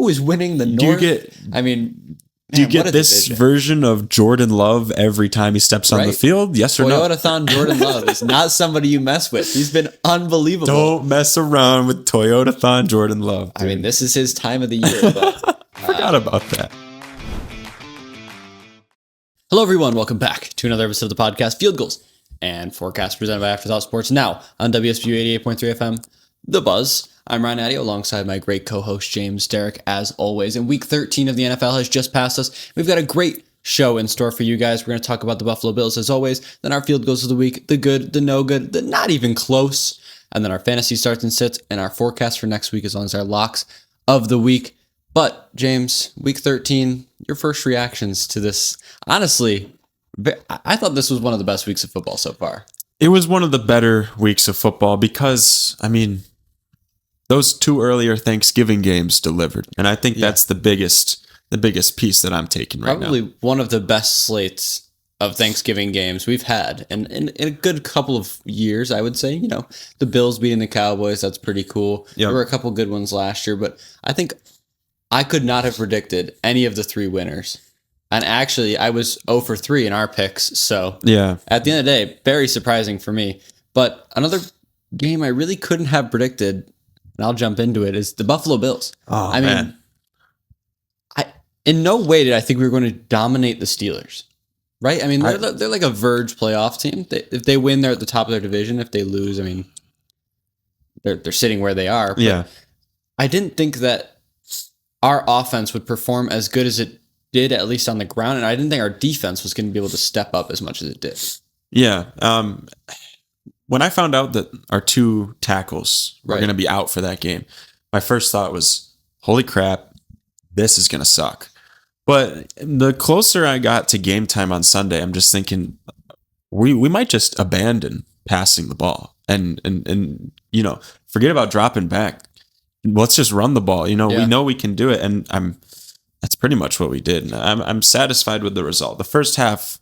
who is winning the North? Do you get this version of Jordan Love every time he steps on the field? Yes or no? Toyota-thon Jordan Love is not somebody you mess with. He's been unbelievable. Don't mess around with Toyota-thon Jordan Love. Dude. I mean, this is his time of the year. But, forgot about that. Hello, everyone. Welcome back to another episode of the podcast, Field Goals and Forecast, presented by Afterthought Sports, now on WSBU 88.3 FM, The Buzz. I'm Ryan Addio, alongside my great co-host, James Derrick, as always. And Week 13 of the NFL has just passed us. We've got a great show in store for you guys. We're going to talk about the Buffalo Bills, as always. Then our Field Goals of the week, the good, the no good, the not even close. And then our fantasy starts and sits, and our forecast for next week, as long as our locks of the week. But, James, Week 13, your first reactions to this. Honestly, I thought this was one of the best weeks of football so far. It was one of the better weeks of football because, those two earlier Thanksgiving games delivered. And I think that's the biggest piece that I'm taking right now. Probably one of the best slates of Thanksgiving games we've had in a good couple of years, I would say. You know, the Bills beating the Cowboys, that's pretty cool. Yep. There were a couple good ones last year, but I think I could not have predicted any of the three winners. And actually, I was 0 for 3 in our picks. So at the end of the day, very surprising for me. But another game I really couldn't have predicted, and I'll jump into it, is the Buffalo Bills. Oh, man. In no way did I think we were going to dominate the Steelers, right? I mean, they're like a Verge playoff team. If they win, they're at the top of their division. If they lose, they're sitting where they are. But I didn't think that our offense would perform as good as it did, at least on the ground, and I didn't think our defense was going to be able to step up as much as it did. Yeah. When I found out that our two tackles were going to be out for that game, my first thought was, holy crap, this is going to suck. But the closer I got to game time on Sunday, I'm just thinking we might just abandon passing the ball and forget about dropping back. Let's just run the ball. We know we can do it, and that's pretty much what we did. I'm satisfied with the result. The first half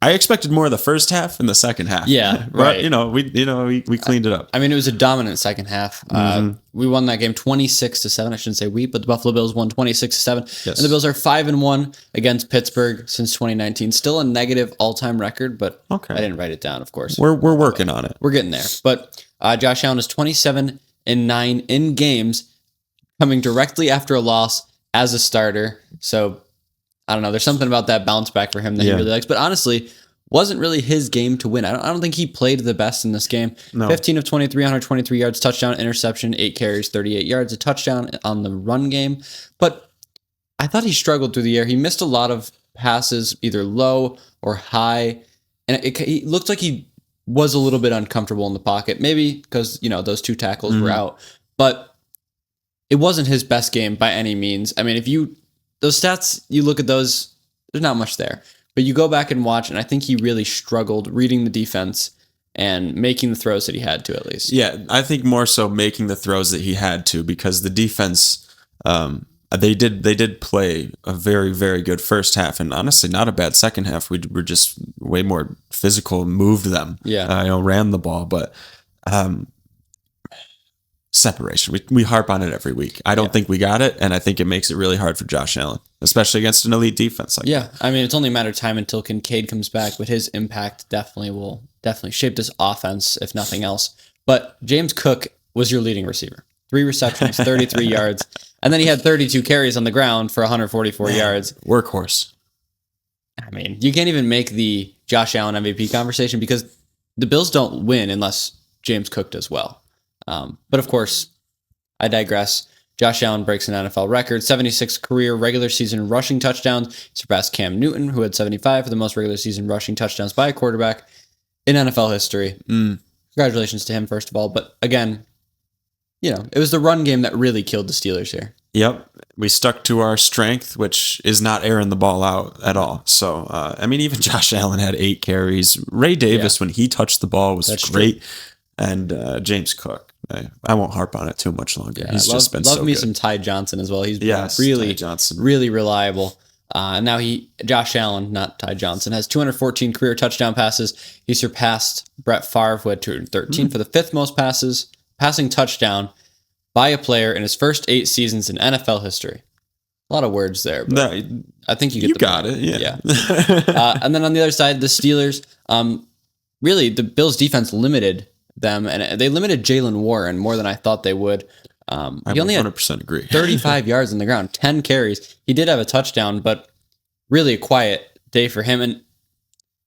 I expected more of the first half than the second half. Yeah, right. But, we cleaned it up. It was a dominant second half. We won that game 26-7. I shouldn't say we, but the Buffalo Bills won 26-7. Yes. And the Bills are 5-1 against Pittsburgh since 2019. Still a negative all-time record, but I didn't write it down, of course. We're working on it. We're getting there. But Josh Allen is 27-9 in games, coming directly after a loss as a starter. So I don't know. There's something about that bounce back for him that he really likes. But honestly, wasn't really his game to win. I don't think he played the best in this game. No. 15 of 23, 123 yards, touchdown, interception, 8 carries, 38 yards, a touchdown on the run game. But I thought he struggled through the air. He missed a lot of passes, either low or high. And it looked like he was a little bit uncomfortable in the pocket. Maybe because, those two tackles were out. But it wasn't his best game by any means. Those stats, you look at those, there's not much there. But you go back and watch, and I think he really struggled reading the defense and making the throws that he had to, at least. Yeah, I think more so making the throws that he had to, because the defense, they did play a very, very good first half, and honestly, not a bad second half. We were just way more physical, moved them, ran the ball, but separation. We harp on it every week. I don't think we got it, and I think it makes it really hard for Josh Allen, especially against an elite defense like that. It's only a matter of time until Kincaid comes back, but his impact will shape this offense, if nothing else. But James Cook was your leading receiver. 3 receptions, 33 yards, and then he had 32 carries on the ground for 144 yards. Workhorse. You can't even make the Josh Allen MVP conversation because the Bills don't win unless James Cook does well. But of course, I digress. Josh Allen breaks an NFL record, 76 career regular season rushing touchdowns. He surpassed Cam Newton, who had 75 for the most regular season rushing touchdowns by a quarterback in NFL history. Congratulations to him, first of all. But again, it was the run game that really killed the Steelers here. Yep. We stuck to our strength, which is not airing the ball out at all. So, even Josh Allen had 8 carries. Ray Davis, when he touched the ball, was great. True. And James Cook. I won't harp on it too much longer. He's just been so good. Love me some Ty Johnson as well. He's been really reliable. And now Josh Allen, not Ty Johnson, has 214 career touchdown passes. He surpassed Brett Favre, who had 213 for the 5th most passing touchdown by a player in his first 8 seasons in NFL history. A lot of words there, but I think you got it. Yeah. And then on the other side, the Steelers, really the Bills defense limited them, and they limited Jalen Warren more than I thought they would. He only 100% agree. 35 yards on the ground, 10 carries. He did have a touchdown, but really a quiet day for him. And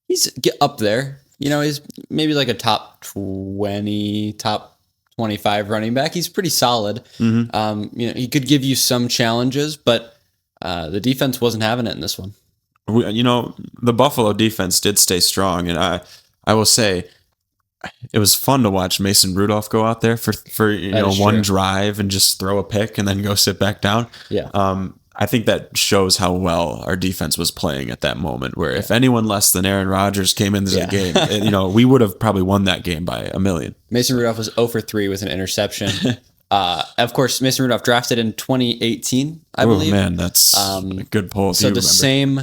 he's up there. He's maybe like a top 20, top 25 running back. He's pretty solid. Mm-hmm. He could give you some challenges, but the defense wasn't having it in this one. The Buffalo defense did stay strong, and I will say it was fun to watch Mason Rudolph go out there for one drive and just throw a pick and then go sit back down. Yeah. I think that shows how well our defense was playing at that moment, where if anyone less than Aaron Rodgers came into the game, we would have probably won that game by 1,000,000. Mason Rudolph was 0 for 3 with an interception. Of course, Mason Rudolph drafted in 2018, I believe. Oh, man, that's a good poll. So the same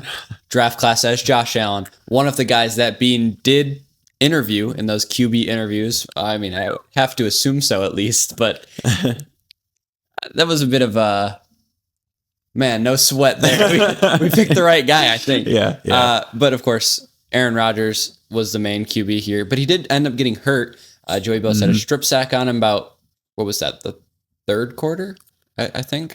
draft class as Josh Allen, one of the guys that Bean did interview in those QB interviews. I mean, I have to assume so at least, but that was a bit of a... Man, no sweat there. We picked the right guy, I think. Yeah. But of course, Aaron Rodgers was the main QB here. But he did end up getting hurt. Joey Bosa had a strip sack on him about, what was that, the third quarter, I think?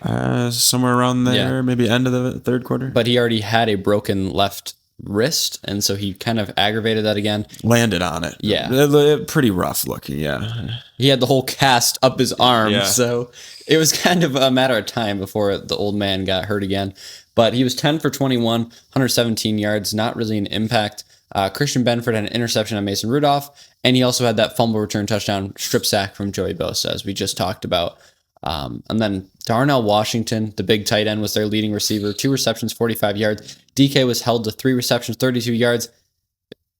Somewhere around there, maybe end of the third quarter. But he already had a broken left wrist, and so he kind of aggravated that again. Landed on it. Yeah. Pretty rough looking, yeah. He had the whole cast up his arm, so it was kind of a matter of time before the old man got hurt again. But he was 10 for 21, 117 yards, not really an impact. Christian Benford had an interception on Mason Rudolph, and he also had that fumble return touchdown strip sack from Joey Bosa, as we just talked about. And then Darnell Washington, the big tight end, was their leading receiver. 2 receptions, 45 yards. DK was held to 3 receptions, 32 yards.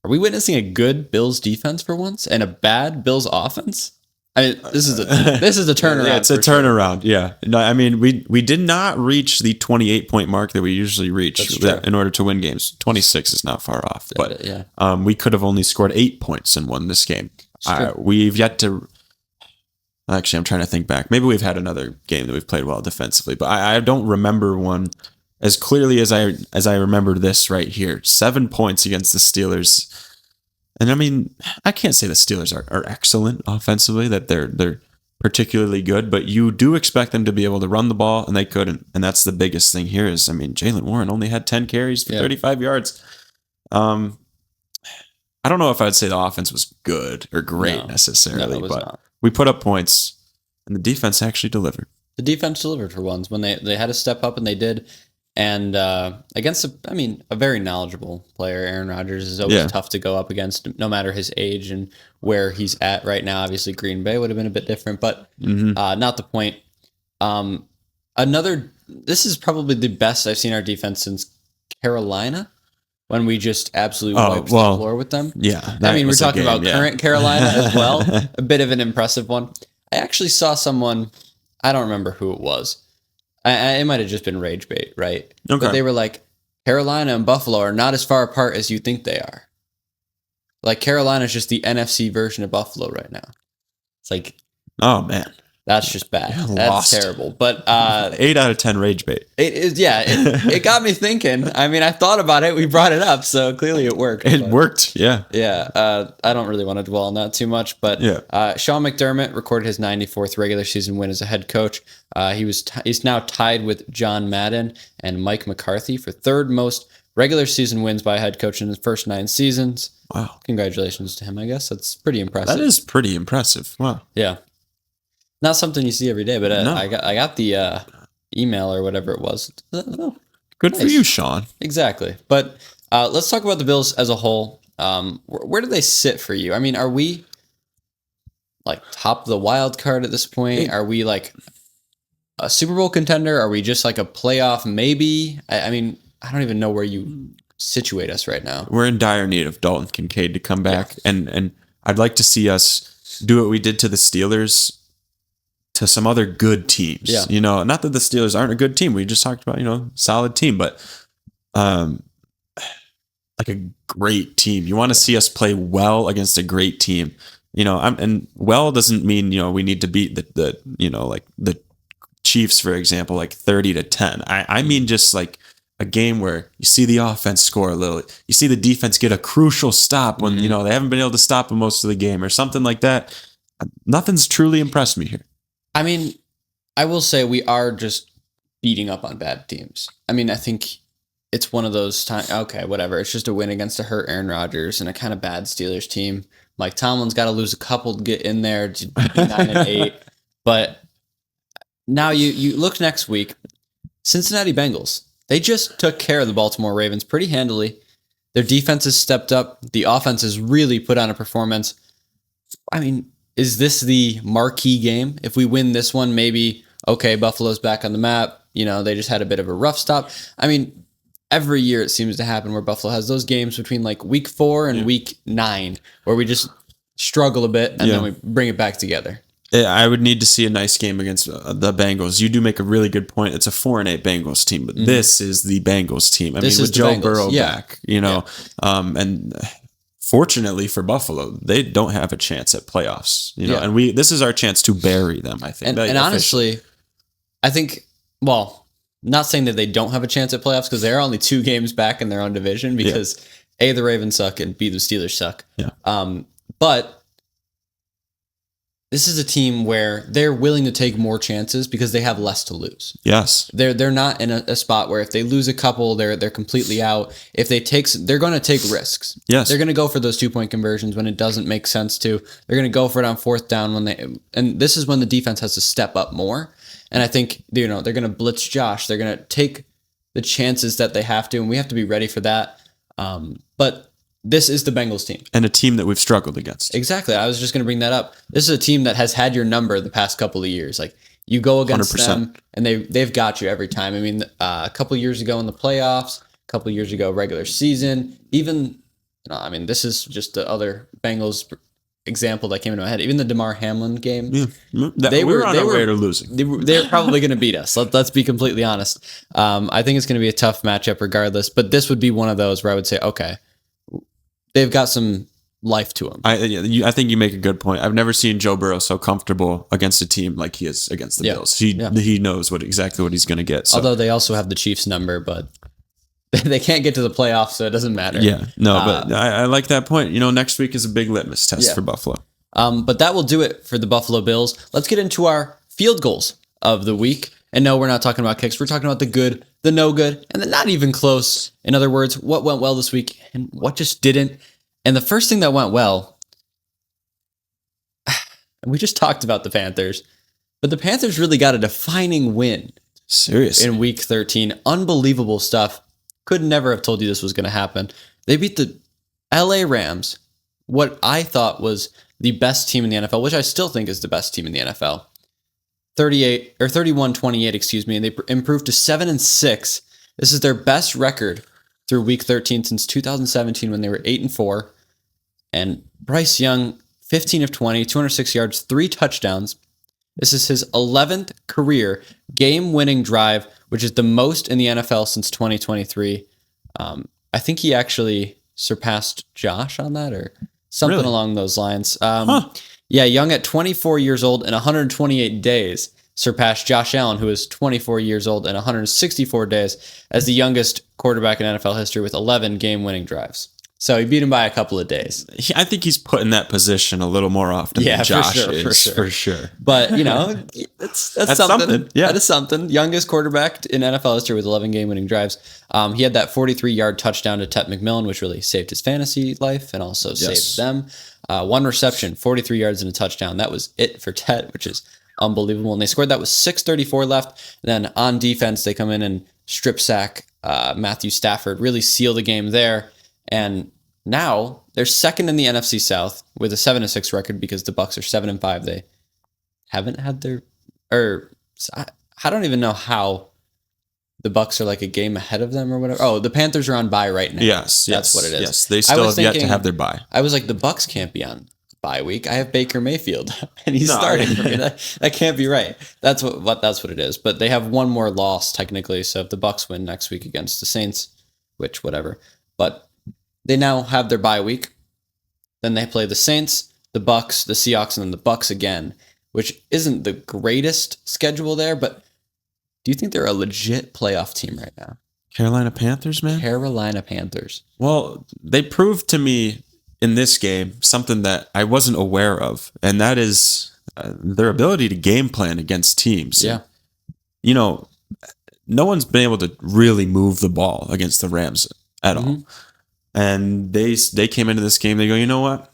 Are we witnessing a good Bills defense for once and a bad Bills offense? I mean, this is a turnaround. Yeah, it's a turnaround. Sure. Yeah. No, I mean, we did not reach the 28-point mark that we usually reach in order to win games. 26 is not far off, but we could have only scored 8 points and won this game. We've yet to. Actually, I'm trying to think back. Maybe we've had another game that we've played well defensively, but I don't remember one as clearly as I remember this right here. 7 points against the Steelers. And I mean, I can't say the Steelers are excellent offensively, that they're particularly good, but you do expect them to be able to run the ball, and they couldn't. And that's the biggest thing here is, I mean, Jalen Warren only had 10 carries for 35 yards. I don't know if I'd say the offense was good or great necessarily, but we put up points, and the defense actually delivered. The defense delivered for once when they had to step up, and they did. And against a very knowledgeable player, Aaron Rodgers is always tough to go up against, no matter his age and where he's at right now. Obviously, Green Bay would have been a bit different, but not the point. This is probably the best I've seen our defense since Carolina, when we just absolutely wiped the floor with them. Yeah, I mean, we're talking about current Carolina as well. A bit of an impressive one. I actually saw someone, I don't remember who it was. It might have just been rage bait, right? Okay. But they were like, Carolina and Buffalo are not as far apart as you think they are. Like, Carolina's just the NFC version of Buffalo right now. It's like, oh man, that's just bad. That's terrible. But 8 out of 10 rage bait. It is, it got me thinking. I mean, I thought about it. We brought it up, so clearly it worked. It worked, yeah. Yeah. I don't really want to dwell on that too much, but Sean McDermott recorded his 94th regular season win as a head coach. He's now tied with John Madden and Mike McCarthy for third most regular season wins by a head coach in his first 9 seasons. Wow. Congratulations to him, I guess. That's pretty impressive. That is pretty impressive. Wow. Yeah. Not something you see every day, but I got the email or whatever it was. Good for you, Sean. Exactly. But let's talk about the Bills as a whole. Where do they sit for you? I mean, are we like top of the wild card at this point? Are we like a Super Bowl contender? Are we just like a playoff maybe? I mean, I don't even know where you situate us right now. We're in dire need of Dalton Kincaid to come back, and I'd like to see us do what we did to the Steelers to some other good teams. Yeah. You know, not that the Steelers aren't a good team. We just talked about, solid team, but like a great team. You want to see us play well against a great team. and well doesn't mean, we need to beat the like the Chiefs, for example, like 30-10. I mean, just like a game where you see the offense score a little, you see the defense get a crucial stop when, they haven't been able to stop them most of the game or something like that. Nothing's truly impressed me here. I mean, I will say we are just beating up on bad teams. I mean, I think it's one of those times, okay, whatever. It's just a win against a hurt Aaron Rodgers and a kind of bad Steelers team. Mike Tomlin's got to lose a couple to get in there to be 9-8. But now you look next week, Cincinnati Bengals. They just took care of the Baltimore Ravens pretty handily. Their defense has stepped up. The offense has really put on a performance. I mean, is this the marquee game? If we win this one, maybe, okay, Buffalo's back on the map. They just had a bit of a rough stop. I mean, every year it seems to happen where Buffalo has those games between like week 4 and week 9 where we just struggle a bit and then we bring it back together. I would need to see a nice game against the Bengals. You do make a really good point. It's a 4-8 Bengals team, but this is the Bengals team. I mean, with Joe Burrow back, and fortunately for Buffalo, they don't have a chance at playoffs. And this is our chance to bury them, I think. And honestly, I think, not saying that they don't have a chance at playoffs because they're only 2 games back in their own division because A, the Ravens suck, and B, the Steelers suck. Yeah. But this is a team where they're willing to take more chances because they have less to lose. Yes. They're not in a spot where if they lose a couple, they're completely out. If they're going to take risks. Yes. They're going to go for those 2-point conversions when it doesn't make sense to. They're going to go for it on 4th down and this is when the defense has to step up more. And I think, they're going to blitz Josh. They're going to take the chances that they have to, and we have to be ready for that. But this is the Bengals team. And a team that we've struggled against. Exactly. I was just going to bring that up. This is a team that has had your number the past couple of years. Like, you go against 100%. Them, and they've got you every time. I mean, a couple of years ago in the playoffs, a couple of years ago regular season, even, this is just the other Bengals example that came into my head. Even the DeMar Hamlin game. Yeah. They were on our way to losing. They're probably going to beat us. Let's be completely honest. I think it's going to be a tough matchup regardless, but this would be one of those where I would say, okay, they've got some life to them. I think you make a good point. I've never seen Joe Burrow so comfortable against a team like he is against the Bills. He knows exactly what he's going to get. So. Although they also have the Chiefs number, but they can't get to the playoffs, so it doesn't matter. Yeah, no, but I like that point. Next week is a big litmus test for Buffalo. But that will do it for the Buffalo Bills. Let's get into our field goals of the week. And no, we're not talking about kicks. We're talking about the good, the no good, and the not even close. In other words, what went well this week and what just didn't. And the first thing that went well, we just talked about the Panthers, but the Panthers really got a defining win. Seriously. In week 13. Unbelievable stuff. Could never have told you this was going to happen. They beat the LA Rams, what I thought was the best team in the NFL, which I still think is the best team in the NFL. 31-28, and they improved to 7-6. This is their best record through week 13 since 2017 when they were 8-4. And Bryce Young, 15 of 20, 206 yards, 3 touchdowns. This is his 11th career game-winning drive, which is the most in the NFL since 2023. I think he actually surpassed Josh on that or something along those lines. Yeah, Young at 24 years old and 128 days surpassed Josh Allen, who is 24 years old and 164 days, as the youngest quarterback in NFL history with 11 game-winning drives. So he beat him by a couple of days. I think he's put in that position a little more often than Josh is. For sure. But, that's something. Yeah. That is something. Youngest quarterback in NFL history with 11 game-winning drives. He had that 43-yard touchdown to Ted McMillan, which really saved his fantasy life and also saved them. 1 reception, 43 yards and a touchdown. That was it for Ted, which is unbelievable. And they scored that with 6:34 left. And then on defense, they come in and strip sack Matthew Stafford, really seal the game there. And now they're second in the NFC South with a 7-6 record because the Bucs are 7-5. They haven't had I don't even know how the Bucs are like a game ahead of them or whatever. Oh, the Panthers are on bye right now. Yes, that's what it is. Yes, they still have yet to have their bye. I was like, the Bucs can't be on bye week. I have Baker Mayfield and he's starting for me. That can't be right. That's what it is. But they have one more loss technically. So if the Bucs win next week against the Saints, which whatever, but they now have their bye week. Then they play the Saints, the Bucks, the Seahawks, and then the Bucks again, which isn't the greatest schedule there, but do you think they're a legit playoff team right now? Carolina Panthers, man? Carolina Panthers. Well, they proved to me in this game something that I wasn't aware of, and that is their ability to game plan against teams. Yeah. No one's been able to really move the ball against the Rams at all. And they came into this game, they go, you know what?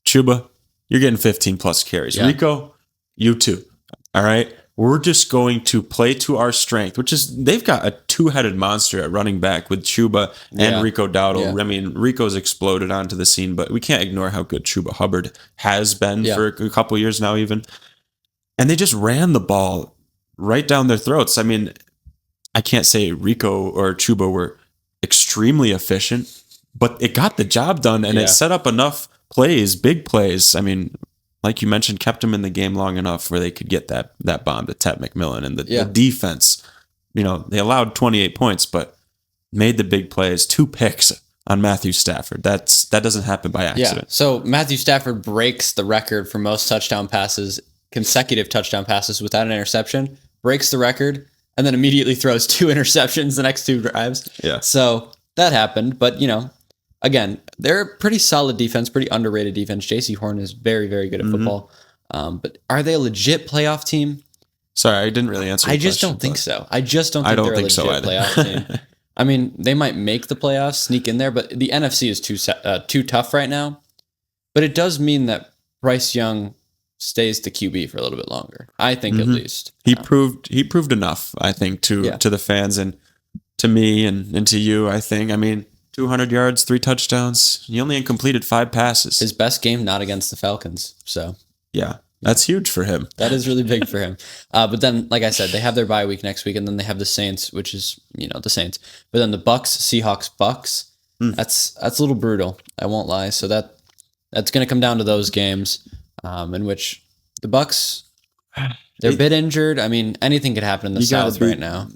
Chuba, you're getting 15 plus carries. Yeah. Rico, you too. All right. We're just going to play to our strength, which is they've got a two-headed monster at running back with Chuba and Rico Dowdle. Yeah. I mean, Rico's exploded onto the scene, but we can't ignore how good Chuba Hubbard has been for a couple years now even. And they just ran the ball right down their throats. I mean, I can't say Rico or Chuba were extremely efficient, but it got the job done, and it set up enough plays, big plays. I mean, like you mentioned, kept them in the game long enough where they could get that bomb to Ted McMillan. And the defense, they allowed 28 points, but made the big plays, 2 picks on Matthew Stafford. That doesn't happen by accident. Yeah. So Matthew Stafford breaks the record for most consecutive touchdown passes without an interception, breaks the record, and then immediately throws 2 interceptions the next 2 drives. Yeah. So that happened, but again, they're a pretty solid defense, pretty underrated defense. J.C. Horn is very, very good at football. But are they a legit playoff team? Sorry, I didn't really answer. I just don't think so. I just don't think they're a legit playoff team. I mean, they might make the playoffs, sneak in there, but the NFC is too tough right now. But it does mean that Bryce Young stays the QB for a little bit longer. I think at least he proved enough. I think to the fans and to me and to you. I think. I mean, 200 yards, 3 touchdowns. He only completed 5 passes. His best game not against the Falcons. So yeah, that's huge for him. That is really big for him. But then, like I said, they have their bye week next week, and then they have the Saints, which is the Saints. But then the Bucks, Seahawks, Bucks. That's a little brutal. I won't lie. So that's going to come down to those games, in which the Bucks, they're a bit injured. I mean, anything could happen in the South right now.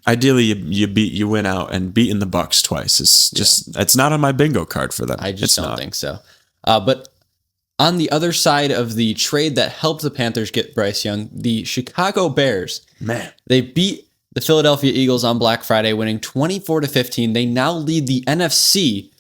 Ideally, you win out, and beating the Bucks twice is just it's not on my bingo card for them. I just don't think so. But on the other side of the trade that helped the Panthers get Bryce Young, the Chicago Bears, they beat the Philadelphia Eagles on Black Friday, winning 24-15. They now lead the NFC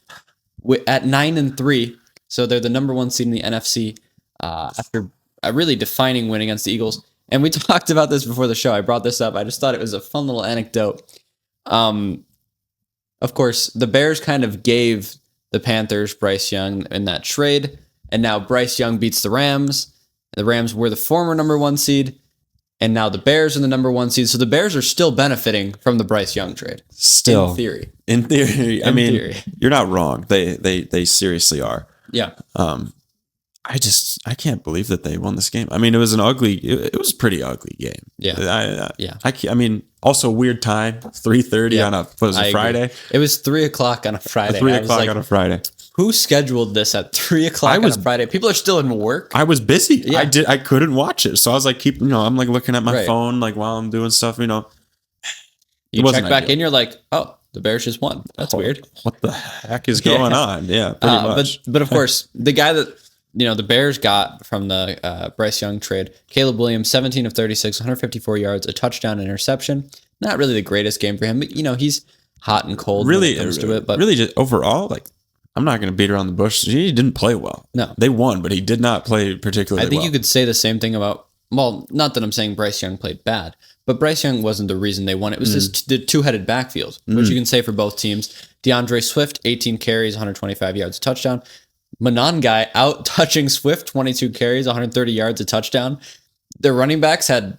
at 9-3, so they're the number 1 seed in the NFC after a really defining win against the Eagles. And we talked about this before the show. I brought this up. I just thought it was a fun little anecdote. Of course, the Bears kind of gave the Panthers Bryce Young in that trade, and now Bryce Young beats the Rams. The Rams were the former number 1 seed, and now the Bears are the number 1 seed. So the Bears are still benefiting from the Bryce Young trade. Still, in theory. I mean, you're not wrong. They seriously are. Yeah. I can't believe that they won this game. I mean, it was it was a pretty ugly game. Yeah. I mean, also weird time, 3:30 on a Friday? It was 3:00 on a Friday. 3:00 on a Friday. Who scheduled this at 3:00 on a Friday? People are still in work. I was busy. Yeah. I couldn't watch it. So I was like, I'm like looking at my phone, like while I'm doing stuff, You check back in, you're like, oh, the Bears just won. That's weird. What the heck is going on? Yeah, pretty much. But of course, the guy that the Bears got from the Bryce Young trade, Caleb Williams, 17 of 36, 154 yards, a touchdown, interception. Not really the greatest game for him, but he's hot and cold when it comes to it. But really, just overall, like, I'm not going to beat around the bush. He didn't play well. No, they won, but he did not play particularly well. I think you could say the same thing about. Well, not that I'm saying Bryce Young played bad, but Bryce Young wasn't the reason they won. It was just the two-headed backfield, which you can say for both teams. DeAndre Swift, 18 carries, 125 yards, a touchdown. Monangai out touching Swift, 22 carries, 130 yards, a touchdown. Their running backs had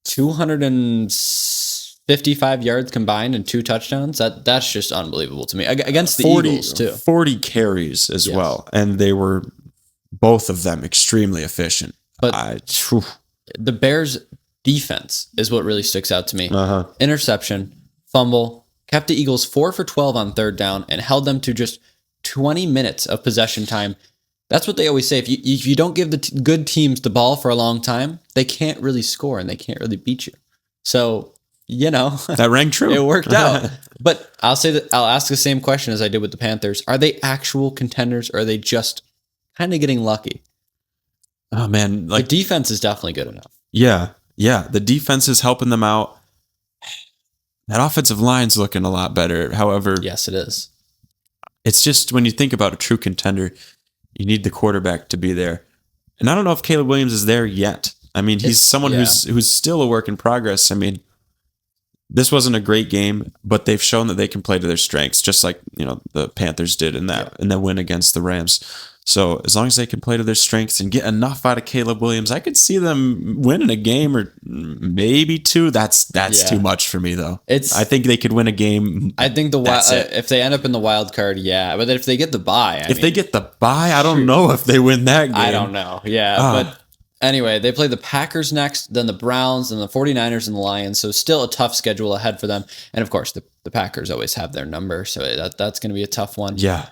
255 yards combined and 2 touchdowns. That's just unbelievable to me. Against the Eagles, too. 40 carries as well. And they were, both of them, extremely efficient. But the Bears' defense is what really sticks out to me. Interception, fumble, kept the Eagles 4 for 12 on 3rd down and held them to just 20 minutes of possession time. That's what they always say. If you don't give the good teams the ball for a long time, they can't really score and they can't really beat you. So, that rang true. It worked out. But I'll say that I'll ask the same question as I did with the Panthers. Are they actual contenders or are they just kind of getting lucky. Oh man, The defense is definitely good enough. Yeah. The defense is helping them out. That offensive line's looking a lot better. However, Yes, it is. it's just when you think about a true contender, you need the quarterback to be there. And I don't know if Caleb Williams is there yet. I mean, he's someone who's still a work in progress. I mean, this wasn't a great game, but they've shown that they can play to their strengths, just like the Panthers did in that win against the Rams. So as long as they can play to their strengths and get enough out of Caleb Williams, I could see them winning a game or maybe two. That's too much for me, though. I think they could win a game. I think if they end up in the wild card, but if they get the bye, they get the bye, I don't know if they win that game. I don't know. But anyway, they play the Packers next, then the Browns, and the 49ers and the Lions. So still a tough schedule ahead for them. And of course, the Packers always have their number, so that's going to be a tough one. Yeah.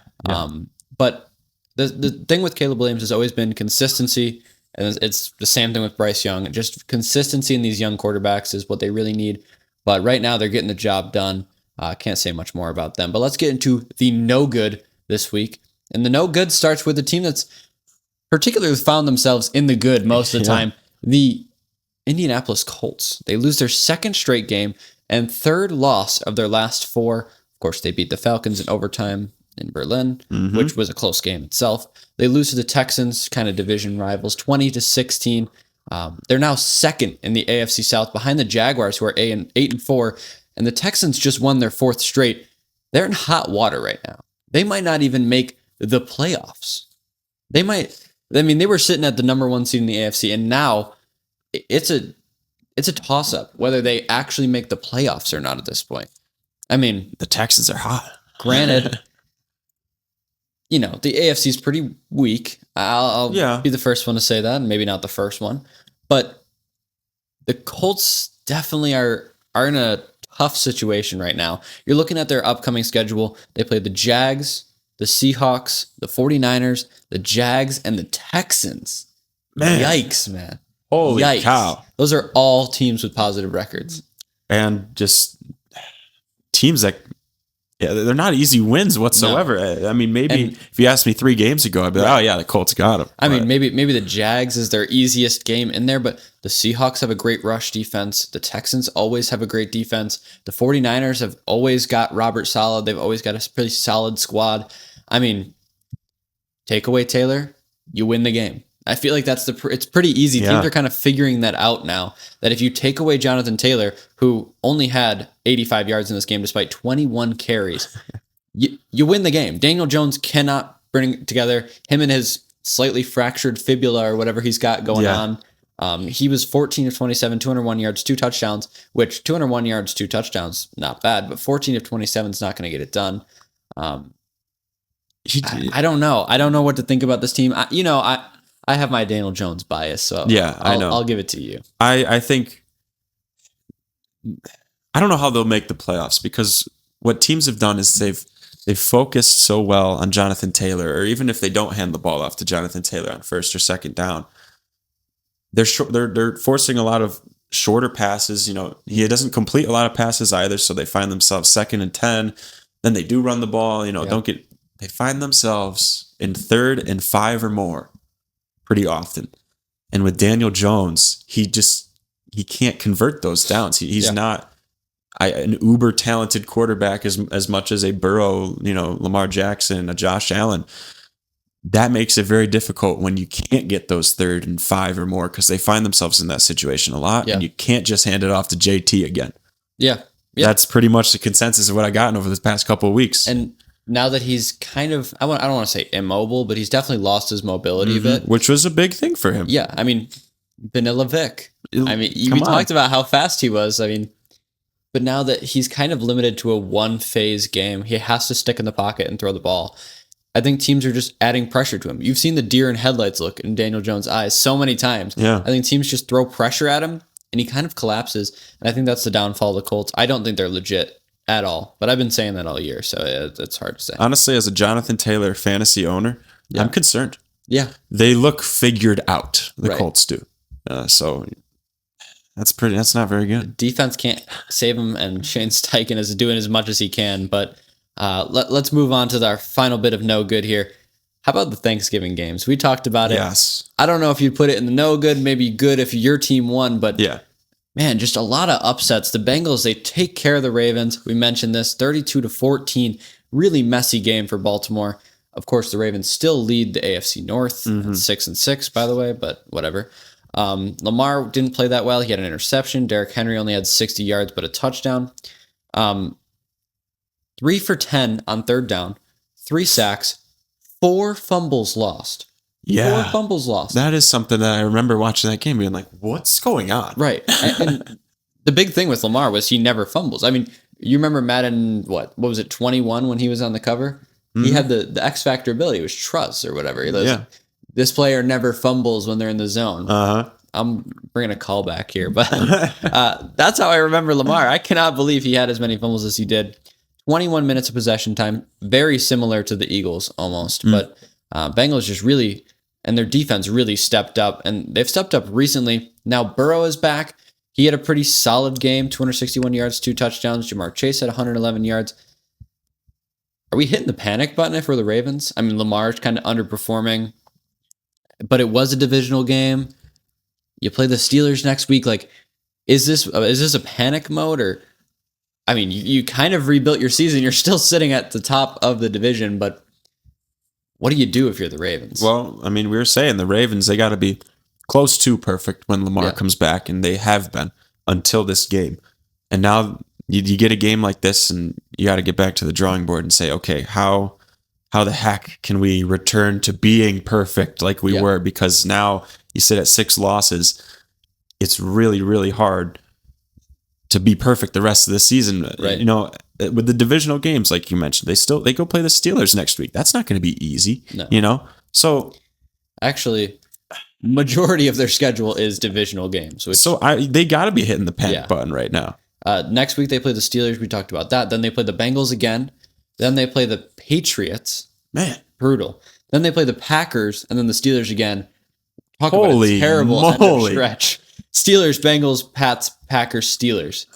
But the thing with Caleb Williams has always been consistency, and it's the same thing with Bryce Young. Just consistency in these young quarterbacks is what they really need. But right now, they're getting the job done. Can't say much more about them. But let's get into the no good this week. And the no good starts with a team that's particularly found themselves in the good most of the time. The Indianapolis Colts. They lose their second straight game and third loss of their last four. Of course, they beat the Falcons in overtime in Berlin, which was a close game itself. They lose to the Texans, kind of division rivals, 20-16. They're now second in the AFC South behind the Jaguars, who are 8-4, and the Texans just won their fourth straight. They're in hot water right now. They might not even make the playoffs. They were sitting at the number one seed in the AFC, and now it's a toss-up whether they actually make the playoffs or not at this point. I mean, the Texans are hot. Granted, the AFC is pretty weak. I'll be the first one to say that, and maybe not the first one. But the Colts definitely are in a tough situation right now. You're looking at their upcoming schedule. They play the Jags, the Seahawks, the 49ers, the Jags, and the Texans. Man. Yikes, man. Holy cow. Those are all teams with positive records. And just teams that they're not easy wins whatsoever. No. I mean, maybe if you asked me 3 games ago, I'd be like, oh yeah, the Colts got them. I mean, maybe the Jags is their easiest game in there, but the Seahawks have a great rush defense. The Texans always have a great defense. The 49ers have always got Robert Saleh. They've always got a pretty solid squad. I mean, take away Taylor, you win the game. I feel like it's pretty easy. Yeah. Teams are kind of figuring that out now, that if you take away Jonathan Taylor, who only had 85 yards in this game despite 21 carries, you win the game. Daniel Jones cannot bring it together. Him and his slightly fractured fibula or whatever he's got going on. He was 14 of 27, 201 yards, 2 touchdowns, which 201 yards, 2 touchdowns, not bad, but 14 of 27 is not going to get it done. I don't know. I don't know what to think about this team. I have my Daniel Jones bias, so I know. I'll give it to you. I think I don't know how they'll make the playoffs, because what teams have done is they've focused so well on Jonathan Taylor, or even if they don't hand the ball off to Jonathan Taylor on first or second down, they're forcing a lot of shorter passes. He doesn't complete a lot of passes either, so they find themselves 2nd and 10. Then they do run the ball. They find themselves in 3rd and 5 or more pretty often. And with Daniel Jones, he can't convert those downs. He's not an uber talented quarterback as much as a Burrow, Lamar Jackson, a Josh Allen. That makes it very difficult when you can't get those 3rd and 5 or more, because they find themselves in that situation a lot, and you can't just hand it off to JT again. Yeah. That's pretty much the consensus of what I've gotten over the past couple of weeks. And now that he's kind of, I don't want to say immobile, but he's definitely lost his mobility a bit. Which was a big thing for him. Yeah, I mean, Vanilla Vic. We talked about how fast he was. But now that he's kind of limited to a one-phase game, he has to stick in the pocket and throw the ball. I think teams are just adding pressure to him. You've seen the deer in headlights look in Daniel Jones' eyes so many times. Yeah. I think teams just throw pressure at him, and he kind of collapses. And I think that's the downfall of the Colts. I don't think they're legit at all, but I've been saying that all year, so it's hard to say. Honestly, as a Jonathan Taylor fantasy owner, I'm concerned. Yeah. They look figured out, the Colts do. So that's not very good. Defense can't save him, and Shane Steichen is doing as much as he can, but let's move on to our final bit of no good here. How about the Thanksgiving games? We talked about it. Yes. I don't know if you'd put it in the no good, maybe good if your team won, but Yeah. man, just a lot of upsets. The Bengals, they take care of the Ravens. We mentioned this, 32-14. Really messy game for Baltimore. Of course, the Ravens still lead the AFC North, 6-6, by the way, but whatever. Lamar didn't play that well. He had an interception. Derrick Henry only had 60 yards, but a touchdown. 3 for 10 on third down, 3 sacks, 4 fumbles lost. Yeah. 4 fumbles lost. That is something that I remember watching that game being like, what's going on? Right. And the big thing with Lamar was he never fumbles. I mean, you remember Madden, what was it, 21 when he was on the cover? He had the X Factor ability. It was trust or whatever. This player never fumbles when they're in the zone. I'm bringing a callback here, but that's how I remember Lamar. I cannot believe he had as many fumbles as he did. 21 minutes of possession time, very similar to the Eagles almost. But Bengals just really, and their defense really stepped up, and they've stepped up recently. Now Burrow is back. He had a pretty solid game, 261 yards, 2 touchdowns. Jamar Chase had 111 yards. Are we hitting the panic button if we're the Ravens? I mean, Lamar's kind of underperforming, but it was a divisional game. You play the Steelers next week. Like, is this a panic mode? Or, I mean, you kind of rebuilt your season. You're still sitting at the top of the division, but what do you do if you're the Ravens? Well, I mean, we were saying the Ravens, they got to be close to perfect when Lamar comes back, and they have been until this game. And now you get a game like this, and you got to get back to the drawing board and say, okay, how the heck can we return to being perfect like we were? Because now you sit at 6 losses. It's really, really hard to be perfect the rest of the season. Right. You know, with the divisional games, like you mentioned, they go play the Steelers next week. That's not going to be easy. No. You know, so actually, majority of their schedule is divisional games. They got to be hitting the panic button right now. Next week they play the Steelers. We talked about that. Then they play the Bengals again. Then they play the Patriots. Man, brutal. Then they play the Packers, and then the Steelers again. Talk Holy about a terrible moly. stretch. Steelers, Bengals, Pats, Packers, Steelers.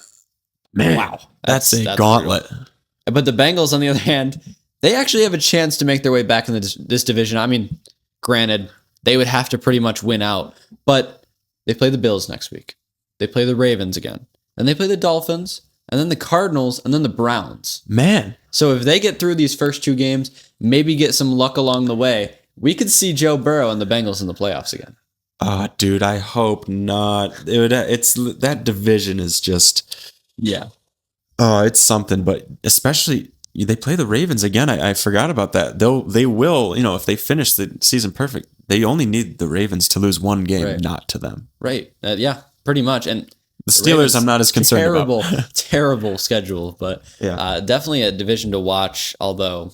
Man, wow, that's a gauntlet. Brutal. But the Bengals, on the other hand, they actually have a chance to make their way back in this division. I mean, granted, they would have to pretty much win out, but they play the Bills next week. They play the Ravens again. And they play the Dolphins, and then the Cardinals, and then the Browns. Man. So if they get through these first 2 games, maybe get some luck along the way, we could see Joe Burrow and the Bengals in the playoffs again. Dude, I hope not. It's that division is just... Yeah. Oh, it's something, but especially they play the Ravens again. I forgot about that. They will, you know, if they finish the season perfect, they only need the Ravens to lose 1 game, not to them. Right. Yeah, pretty much. And the Steelers, Ravens, I'm not as concerned about. Terrible schedule, but definitely a division to watch, although,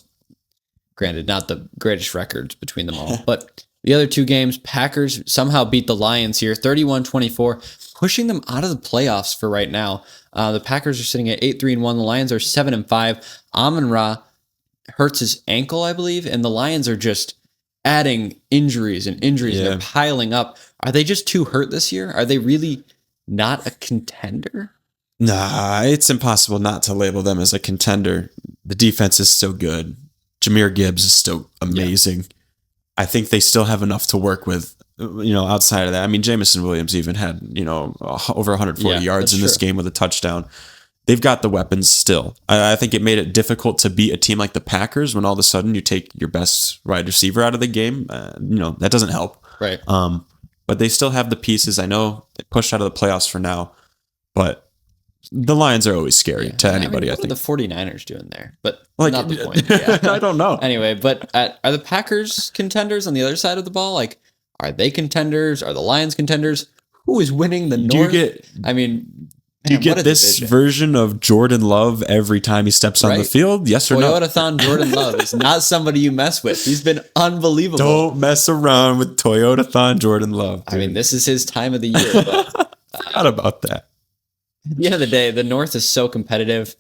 granted, not the greatest records between them all. But the other 2 games, Packers somehow beat the Lions here, 31-24, pushing them out of the playoffs for right now. The Packers are sitting at 8-3-1. The Lions are 7-5. Amon-Ra hurts his ankle, I believe, and the Lions are just adding injuries and injuries. And they're piling up. Are they just too hurt this year? Are they really not a contender? Nah, it's impossible not to label them as a contender. The defense is still good. Jahmyr Gibbs is still amazing. Yeah. I think they still have enough to work with, you know, outside of that. I mean, Jameson Williams even had, you know, over 140 yards in this game with a touchdown. They've got the weapons still. I think it made it difficult to beat a team like the Packers when all of a sudden you take your best wide receiver out of the game. You know, that doesn't help. Right. But they still have the pieces. I know they pushed out of the playoffs for now, but the Lions are always scary to anybody. What I think the 49ers doing there, but like, not the point. Yeah. I don't know. Anyway, but are the Packers contenders on the other side of the ball? Like, are they contenders? Are the Lions contenders? Who is winning the North? Do you get this version of Jordan Love every time he steps on the field? Yes or no? Toyota-thon Jordan Love is not somebody you mess with. He's been unbelievable. Don't mess around with Toyota-thon Jordan Love. Dude. I mean, this is his time of the year. But, forgot about that. At the end of the day, the North is so competitive,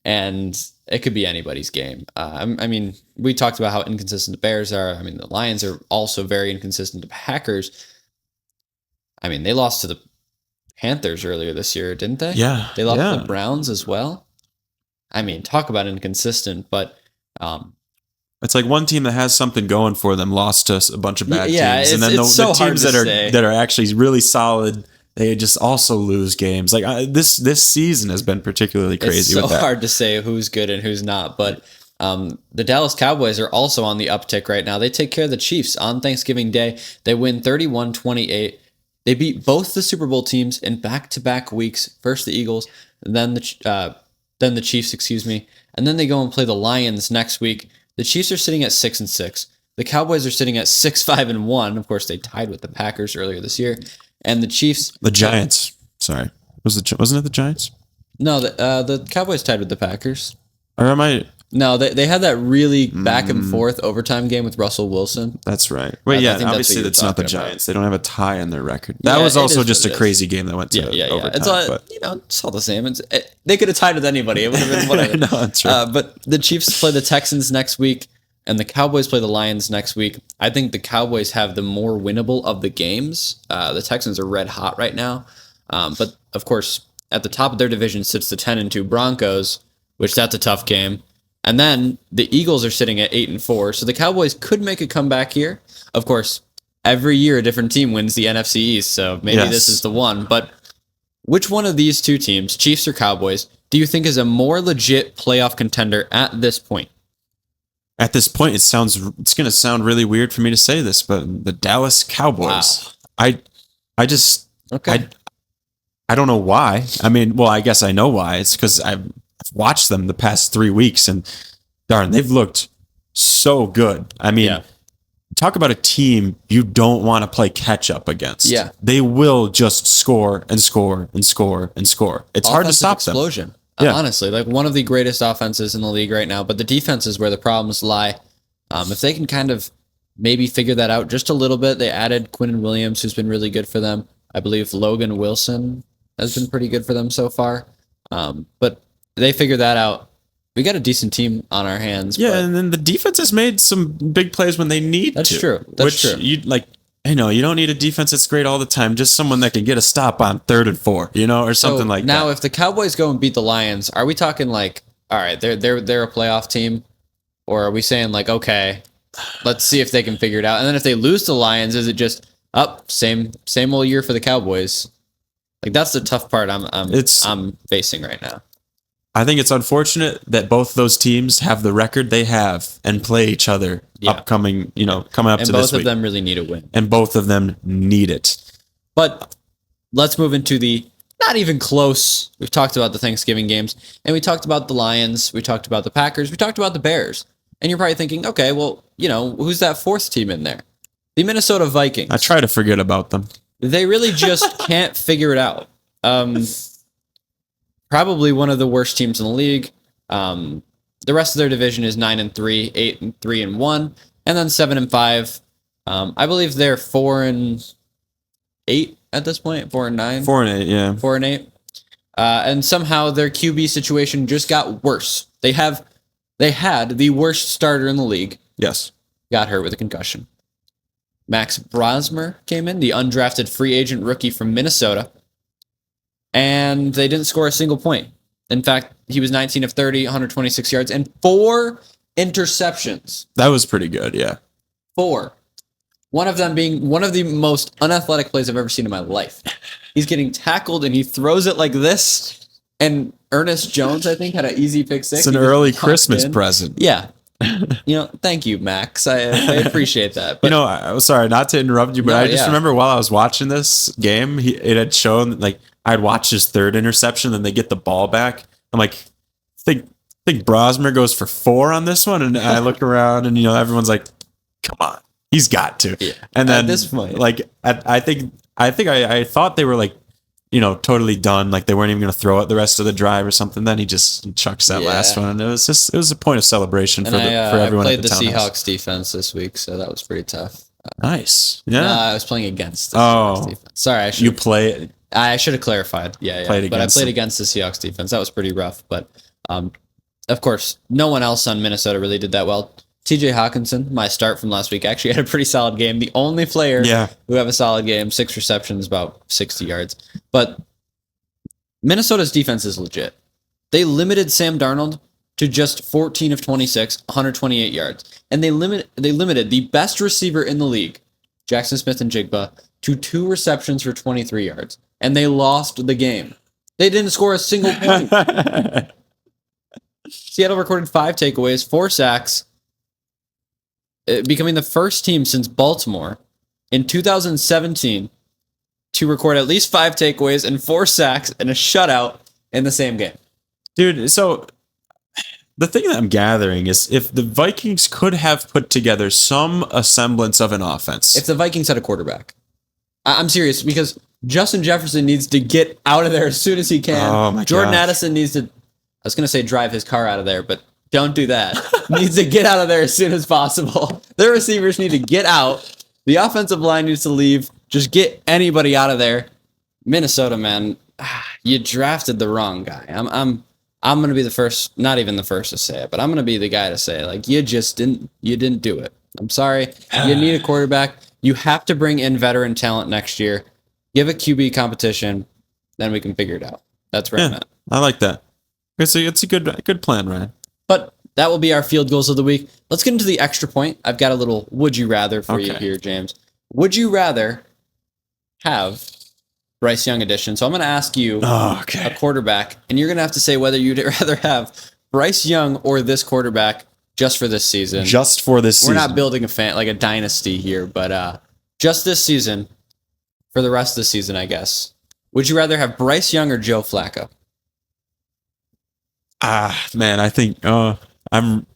and it could be anybody's game. I mean, we talked about how inconsistent the Bears are. I mean, the Lions are also very inconsistent. The Packers, I mean, they lost to the Panthers earlier this year, didn't they? Yeah. They lost to the Browns as well. I mean, talk about inconsistent, but It's like one team that has something going for them lost to a bunch of bad teams, and then it's so the teams hard that are actually really solid, they just also lose games. Like this season has been particularly crazy. It's so hard to say who's good and who's not, but the Dallas Cowboys are also on the uptick right now. They take care of the Chiefs on Thanksgiving Day. They win 31-28. They beat both the Super Bowl teams in back-to-back weeks. First the Eagles, and then the Chiefs, and then they go and play the Lions next week. The Chiefs are sitting at 6-6. The Cowboys are sitting at 6-5-1. Of course, they tied with the Packers earlier this year, and the Chiefs. The Giants. Sorry, wasn't it the Giants? No, the Cowboys tied with the Packers. Or am I? No, they had that really back and forth overtime game with Russell Wilson. That's right. Wait, obviously that's not the Giants. They don't have a tie in their record. That was also just a crazy game that went to overtime. It's all, it's all the same. They could have tied with anybody. It would have been whatever. No, that's right. But the Chiefs play the Texans next week, and the Cowboys play the Lions next week. I think the Cowboys have the more winnable of the games. The Texans are red hot right now. But, of course, at the top of their division sits the 10-2 Broncos, which that's a tough game. And then the Eagles are sitting at 8-4, so the Cowboys could make a comeback here. Of course, every year a different team wins the NFC East, so maybe this is the one. But which one of these two teams, Chiefs or Cowboys, do you think is a more legit playoff contender at this point? At this point, it's going to sound really weird for me to say this, but the Dallas Cowboys. Wow. I don't know why. I mean, well, I guess I know why. It's because I've watched them the past 3 weeks, and darn, they've looked so good. I mean, talk about a team you don't want to play catch up against. Yeah, they will just score and score and score and score. It's hard to stop them. Honestly, like one of the greatest offenses in the league right now. But the defense is where the problems lie. If they can kind of maybe figure that out just a little bit, they added Quinnen Williams, who's been really good for them. I believe Logan Wilson has been pretty good for them so far. But they figure that out. We got a decent team on our hands. Yeah, and then the defense has made some big plays when they need to. True. That's true. You don't need a defense that's great all the time. Just someone that can get a stop on 3rd and 4, or something like that. Now, if the Cowboys go and beat the Lions, are we talking like, all right, they're a playoff team, or are we saying like, okay, let's see if they can figure it out? And then if they lose to the Lions, is it just same old year for the Cowboys? Like that's the tough part I'm facing right now. I think it's unfortunate that both those teams have the record they have and play each other coming up to this week. And both of them really need a win. And both of them need it. But let's move into the not even close. We've talked about the Thanksgiving games, and we talked about the Lions, we talked about the Packers, we talked about the Bears. And you're probably thinking, okay, well, who's that fourth team in there? The Minnesota Vikings. I try to forget about them. They really just can't figure it out. Probably one of the worst teams in the league. The rest of their division is 9-3, 8-3-1, and then 7-5. I believe they're 4-8 at this point. 4-9. 4-8, yeah. 4-8. And somehow their QB situation just got worse. They had the worst starter in the league. Yes. Got hurt with a concussion. Max Brosmer came in, the undrafted free agent rookie from Minnesota. And they didn't score a single point. In fact, he was 19 of 30, 126 yards, and 4 interceptions. That was pretty good, yeah. 4. One of them being one of the most unathletic plays I've ever seen in my life. He's getting tackled, and he throws it like this. And Ernest Jones, I think, had an easy pick six. It's an early Christmas present. Yeah. Thank you, Max. I appreciate that. But, I'm sorry not to interrupt you, but I just remember while I was watching this game, it had shown like I'd watch his 3rd interception, then they get the ball back. I'm like, think Brosmer goes for 4 on this one, and I look around, and everyone's like, come on, he's got to. Yeah. And then at this point, like I thought they were like, totally done, like they weren't even going to throw it the rest of the drive or something. Then he chucks that last one, and it was a point of celebration for everyone. I played at the Seahawks defense this week, so that was pretty tough. Nice. Yeah. No, I was playing against the Seahawks defense. Sorry, you play. I should have clarified. Yeah. But I played against the Seahawks defense. That was pretty rough. But, of course, no one else on Minnesota really did that well. TJ Hawkinson, my start from last week, actually had a pretty solid game. The only player who have a solid game, 6 receptions, about 60 yards. But Minnesota's defense is legit. They limited Sam Darnold to just 14 of 26, 128 yards. And they limited the best receiver in the league, Jackson Smith-Njigba, to 2 receptions for 23 yards. And they lost the game. They didn't score a single point. Seattle recorded 5 takeaways, 4 sacks, becoming the first team since Baltimore in 2017 to record at least 5 takeaways and 4 sacks and a shutout in the same game. Dude, so the thing that I'm gathering is if the Vikings could have put together some semblance of an offense. If the Vikings had a quarterback. I'm serious, because Justin Jefferson needs to get out of there as soon as he can. Oh my Jordan gosh. Addison needs to, I was going to say drive his car out of there, but don't do that. Needs to get out of there as soon as possible. Their receivers need to get out. The offensive line needs to leave. Just get anybody out of there. Minnesota, man, you drafted the wrong guy. I'm going to be the first, not even the first to say it, but I'm going to be the guy to say it. Like, you didn't do it. I'm sorry. You need a quarterback. You have to bring in veteran talent next year. Give a QB competition, then we can figure it out. That's where I'm at. I like that. It's a good plan, Ryan. But that will be our field goals of the week. Let's get into the extra point. I've got a little would you rather for you here, James. Would you rather have Bryce Young edition? So I'm going to ask you a quarterback, and you're going to have to say whether you'd rather have Bryce Young or this quarterback just for this season. Just for this season. We're not building a dynasty here, but just this season, for the rest of the season, I guess. Would you rather have Bryce Young or Joe Flacco? Man, I think I'm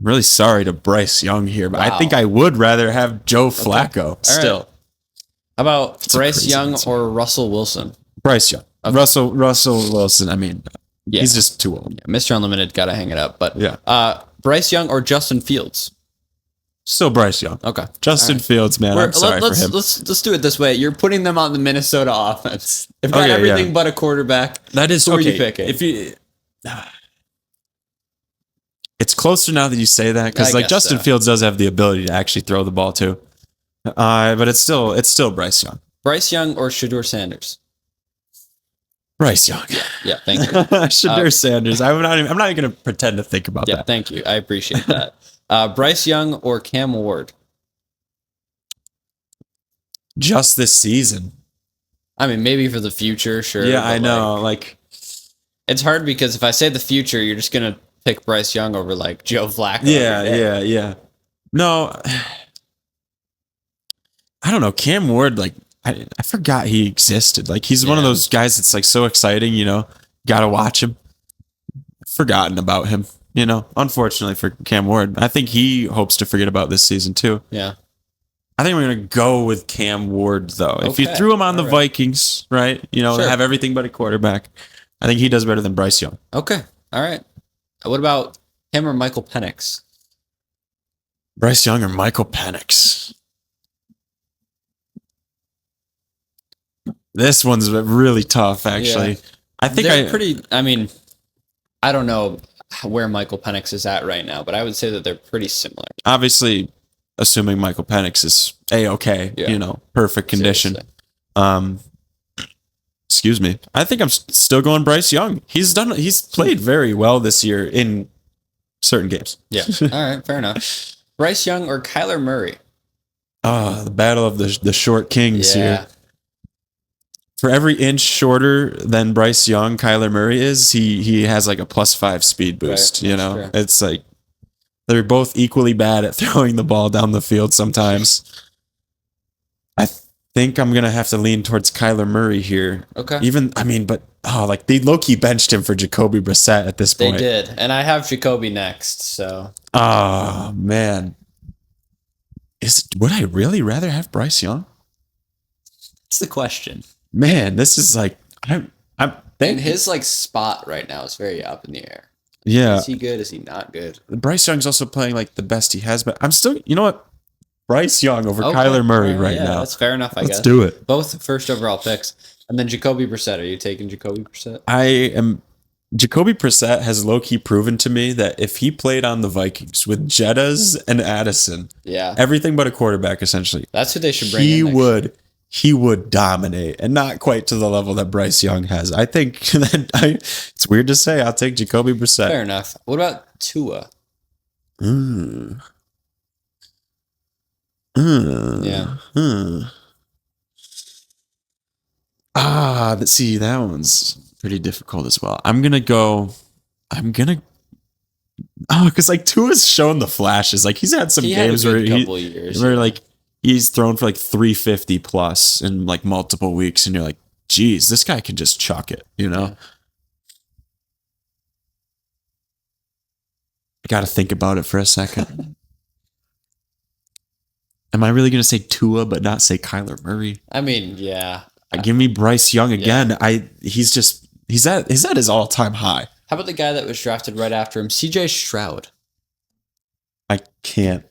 really sorry to Bryce Young here, but Wow. I think I would rather have Joe Flacco Okay. still. Right. How about That's Bryce Young answer. or Russell Wilson? Bryce Young. Okay. Russell Wilson, I mean, he's just too old. Yeah, Mr. Unlimited, gotta hang it up. But Yeah. Bryce Young or Justin Fields? Still Bryce Young. Okay. Justin Fields, man, I'm sorry for him. Let's do it this way. You're putting them on the Minnesota offense. They've got Okay, everything yeah. but a quarterback. That is Who are you okay. picking? If you, it's closer now that you say that, because I like guess Justin so. Fields does have the ability to actually throw the ball too. But it's still Bryce Young. Bryce Young or Shedeur Sanders? Bryce Young. Yeah, thank you. Shedeur Sanders. I'm not even going to pretend to think about Yeah, that. thank you. I appreciate that. Bryce Young or Cam Ward? Just this season. I mean, maybe for the future, sure. Yeah, but, I know. Like, it's hard because if I say the future, you're just gonna pick Bryce Young over like Joe Flacco. yeah. No, I don't know. Cam Ward, like, I forgot he existed. Like, he's one of those guys that's like so exciting, gotta watch him. Forgotten about him, unfortunately for Cam Ward. I think he hopes to forget about this season too. Yeah. I think we're going to go with Cam Ward, though. If you threw him on the Vikings, right, Sure. have everything but a quarterback, I think he does better than Bryce Young. Okay. All right. What about him or Michael Penix? Bryce Young or Michael Penix? This one's really tough, actually. Yeah. I think They're pretty. I mean, I don't know where Michael Penix is at right now, but I would say that they're pretty similar. obviously, assuming Michael Penix is A-okay, perfect condition. Seriously. Excuse me. I think I'm still going Bryce Young. He's played very well this year in certain games. Yeah. All right. Fair enough. Bryce Young or Kyler Murray? The battle of the short kings here. For every inch shorter than Bryce Young, Kyler Murray is, he has like a +5 speed boost. Right, sure. It's like they're both equally bad at throwing the ball down the field sometimes. I think I'm gonna have to lean towards Kyler Murray here. Okay. They low-key benched him for Jacoby Brissett at this They point. did, and I have Jacoby next. So. Oh man, would I really rather have Bryce Young? That's the question. Man, this is like I'm And his spot right now is very up in the air. Yeah. Is he good? Is he not good? Bryce Young's also playing like the best he has, but I'm still, you know what? Bryce Young over Kyler Murray right now. That's fair enough, I guess. Let's do it. Both first overall picks. And then Jacoby Brissett. Are you taking Jacoby Brissett? Jacoby Brissett has low-key proven to me that if he played on the Vikings with Jettas and Addison, Yeah. everything but a quarterback essentially, That's who they should bring in next he would dominate, and not quite to the level that Bryce Young has. I think that it's weird to say. I'll take Jacoby Brissett. Fair enough. What about Tua? Yeah. See, that one's pretty difficult as well. Because like Tua's shown the flashes. Like he's had some games where he's thrown for like 350 plus in like multiple weeks, and you're like, geez, this guy can just chuck it, you know? Yeah. I got to think about it for a second. Am I really going to say Tua but not say Kyler Murray? I mean, yeah. Give me Bryce Young again. Yeah. He's at his all-time high. How about the guy that was drafted right after him, CJ Stroud? I can't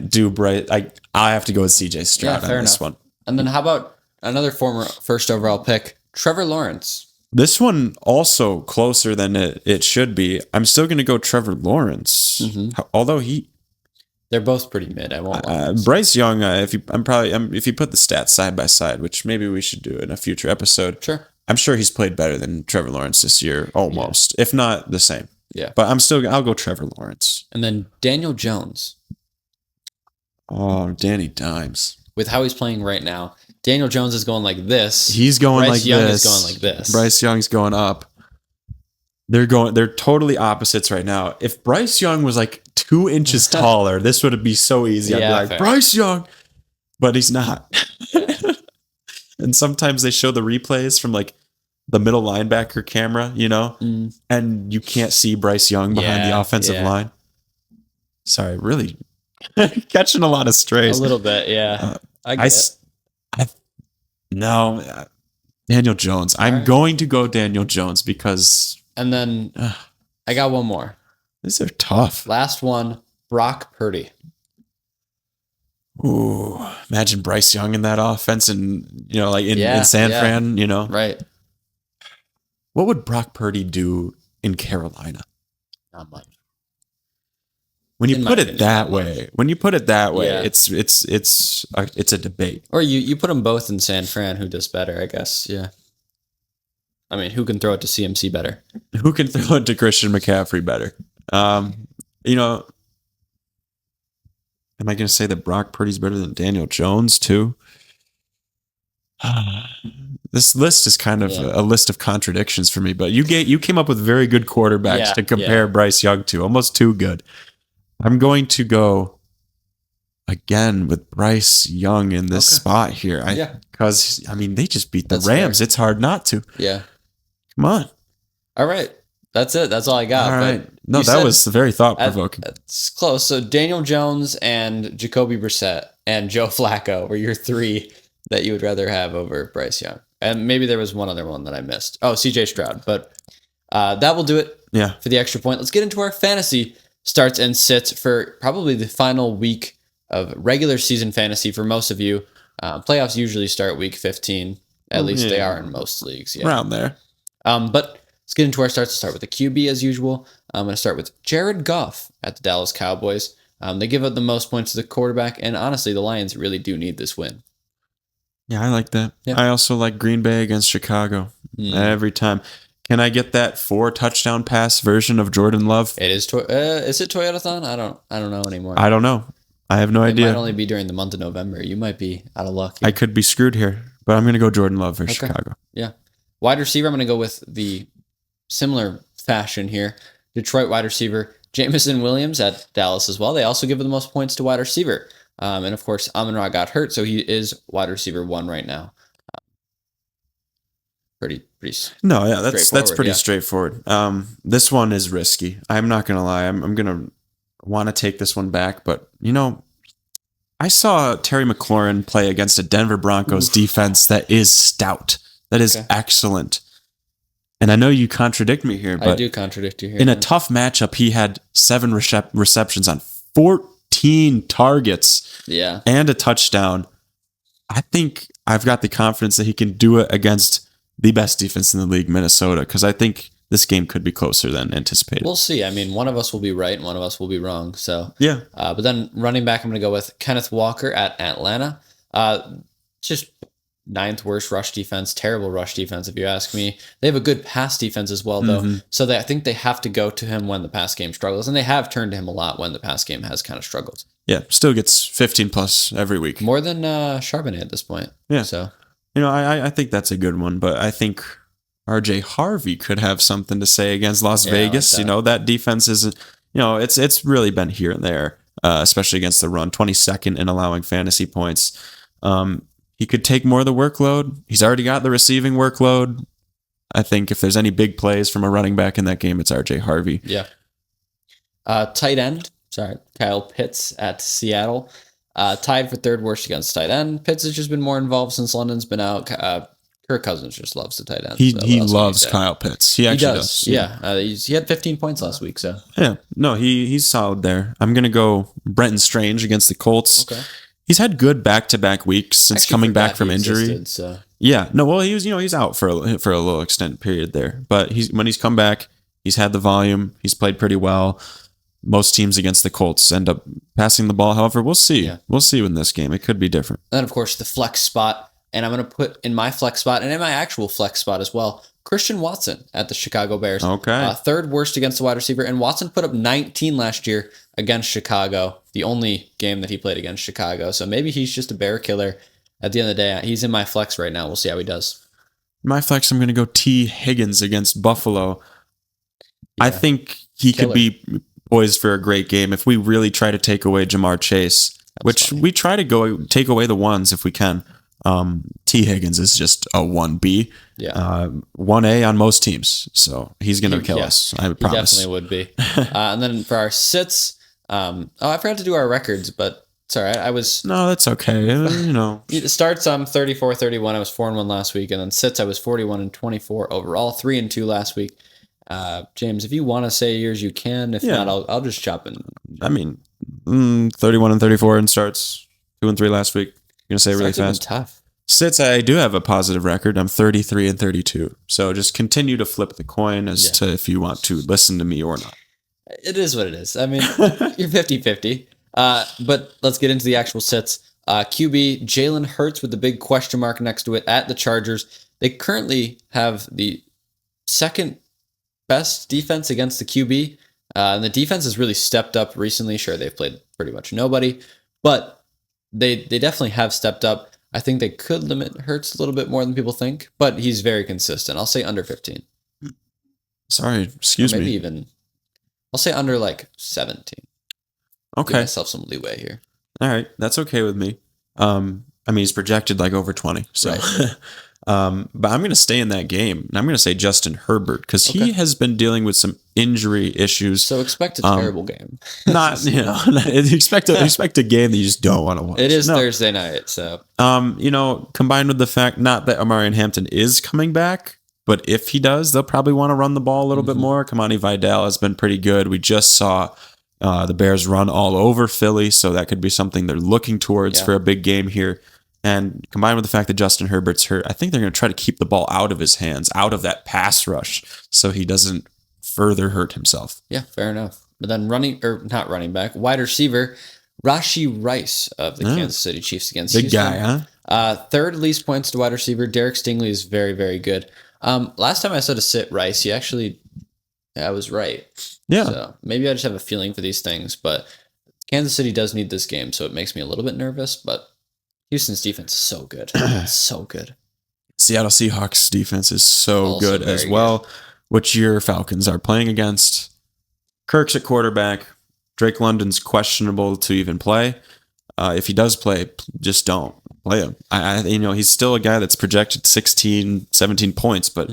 do Bryce. I have to go with CJ Stroud on this one. And then how about another former first overall pick, Trevor Lawrence? This one also closer than it should be. I'm still going to go Trevor Lawrence, although they're both pretty mid. I won't lie. Bryce Young. If you put the stats side by side, which maybe we should do in a future episode. Sure. I'm sure he's played better than Trevor Lawrence this year, almost, if not the same. Yeah. But I'll go Trevor Lawrence. And then Daniel Jones. Oh, Danny Dimes. With how he's playing right now, Daniel Jones is going like this. He's going Bryce like Young this. Is going like this. Bryce Young's going up. They're totally opposites right now. If Bryce Young was like 2 inches taller, this would be so easy. I'd be like, fair. Bryce Young. But he's not. And sometimes they show the replays from like the middle linebacker camera, you know, and you can't see Bryce Young behind the offensive line. Sorry, really catching a lot of strays. A little bit, yeah. Daniel Jones. I'm going to go Daniel Jones because... And then I got one more. These are tough. Last one, Brock Purdy. Ooh, imagine Bryce Young in that offense and, you know, like in San Fran, you know. Right. What would Brock Purdy do in Carolina? Not much. When you put it that way, it's a debate. Or you put them both in San Fran, who does better, I guess. Yeah. I mean, who can throw it to CMC better? Who can throw it to Christian McCaffrey better? You know, am I going to say that Brock Purdy's better than Daniel Jones too? This list is kind of a list of contradictions for me, but you came up with very good quarterbacks to compare Bryce Young to, almost too good. I'm going to go again with Bryce Young in this spot here. Because, I mean, they just beat the Rams. Fair. It's hard not to. Yeah. Come on. All right. That's it. That's all I got. All right. No, that was very thought-provoking. It's close. So Daniel Jones and Jacoby Brissett and Joe Flacco were your 3 that you would rather have over Bryce Young. And maybe there was one other one that I missed. Oh, CJ Stroud. But that will do it for the extra point. Let's get into our fantasy starts and sits for probably the final week of regular season fantasy for most of you. Playoffs usually start week 15. At least they are in most leagues. Yeah. Around there. But let's get into our starts. Start with the QB as usual. I'm going to start with Jared Goff at the Dallas Cowboys. They give up the most points to the quarterback, and honestly, the Lions really do need this win. Yeah, I like that. Yeah. I also like Green Bay against Chicago every time. Can I get that 4 touchdown pass version of Jordan Love? It is. Is it Toyotathon? I don't know anymore. I don't know. I have no idea. It might only be during the month of November. You might be out of luck. I could be screwed here, but I'm going to go Jordan Love versus Chicago. Yeah. Wide receiver, I'm going to go with the similar fashion here. Detroit wide receiver Jameson Williams at Dallas as well. They also give the most points to wide receiver. And of course, Amon-Ra got hurt, so he is wide receiver 1 right now. Pretty. No, yeah, that's pretty straightforward. This one is risky. I'm not gonna lie. I'm gonna want to take this one back, but you know, I saw Terry McLaurin play against a Denver Broncos defense that is stout, that is excellent. And I know you contradict me here, but I do contradict you here. In a tough matchup, he had 7 receptions on 14 targets, and a touchdown. I think I've got the confidence that he can do it against the best defense in the league, Minnesota, because I think this game could be closer than anticipated. We'll see. I mean, one of us will be right and one of us will be wrong. So yeah. But then running back, I'm going to go with Kenneth Walker at Atlanta. Just ninth worst rush defense, terrible rush defense, if you ask me. They have a good pass defense as well, though. So I think they have to go to him when the pass game struggles, and they have turned to him a lot when the pass game has kind of struggled. Yeah, still gets 15 plus every week. More than Charbonnet at this point. Yeah. So, I think that's a good one, but I think RJ Harvey could have something to say against Las Vegas. Like that defense isn't, it's really been here and there, especially against the run, 22nd in allowing fantasy points. He could take more of the workload. He's already got the receiving workload. I think if there's any big plays from a running back in that game, it's RJ Harvey. Yeah. Tight end. Sorry, Kyle Pitts at Seattle. Tied for third worst against tight end. Pitts has just been more involved since London's been out. Kirk Cousins just loves the tight end. He loves Kyle Pitts. He actually does. Yeah. He had 15 points last week. So yeah, no, he's solid there. I'm gonna go Brenton Strange against the Colts. Okay. He's had good back-to-back weeks since coming back from injury. Yeah, no, well, he's out for a little extended period there, but when he's come back, he's had the volume. He's played pretty well. Most teams against the Colts end up passing the ball. However, we'll see. Yeah. We'll see in this game. It could be different. And then, of course, the flex spot. And I'm going to put in my flex spot and in my actual flex spot as well, Christian Watson at the Chicago Bears. Okay. Third worst against the wide receiver. And Watson put up 19 last year against Chicago, the only game that he played against Chicago. So maybe he's just a bear killer. At the end of the day, he's in my flex right now. We'll see how he does. My flex, I'm going to go T. Higgins against Buffalo. Yeah. I think he could be poised for a great game if we really try to take away Jamar Chase, we try to take away the ones if we can. T. Higgins is just a 1B. Yeah. 1A on most teams. So he's going to kill us. I promise. He definitely would be. And then for our sits, I forgot to do our records, but it's all right. No, that's okay. It starts 34-31. I was 4-1 last week. And then sits, I was 41-24 overall, 3-2 last week. James, if you want to say yours, you can. If not, I'll just chop in. I mean, 31-34 and starts 2-3 last week. You're gonna say it really fast. Tough. Sits, I do have a positive record. I'm 33-32. So just continue to flip the coin as to if you want to listen to me or not. It is what it is. I mean, you're 50-50. But let's get into the actual sits. QB, Jalen Hurts with the big question mark next to it at the Chargers. They currently have the second best defense against the QB. And the defense has really stepped up recently. Sure, they've played pretty much nobody, but they definitely have stepped up. I think they could limit Hurts a little bit more than people think, but he's very consistent. I'll say under 15. Sorry, excuse me. Maybe even, I'll say under 17. Okay. Give myself some leeway here. All right, that's okay with me. He's projected over 20. So, right. But I'm going to stay in that game. And I'm going to say Justin Herbert because he has been dealing with some injury issues. So expect a terrible game. Not expect a game that you just don't want to watch. It is Thursday night, so combined with the fact not that Amarian Hampton is coming back, but if he does, they'll probably want to run the ball a little bit more. Kamani Vidal has been pretty good. We just saw the Bears run all over Philly, so that could be something they're looking towards for a big game here. And combined with the fact that Justin Herbert's hurt, I think they're going to try to keep the ball out of his hands, out of that pass rush, so he doesn't further hurt himself. Yeah, fair enough. But then not running back, wide receiver, Rashee Rice of the Kansas City Chiefs against Big Houston. Guy, huh? Third least points to wide receiver. Derek Stingley is very, very good. Last time I said to sit Rice, I was right. Yeah. So maybe I just have a feeling for these things, but Kansas City does need this game, so it makes me a little bit nervous, but Houston's defense is so good. So good. Seattle Seahawks defense is so good as well, good. Which your Falcons are playing against. Kirk's at quarterback. Drake London's questionable to even play. If he does play, just don't play him. He's still a guy that's projected 16, 17 points, but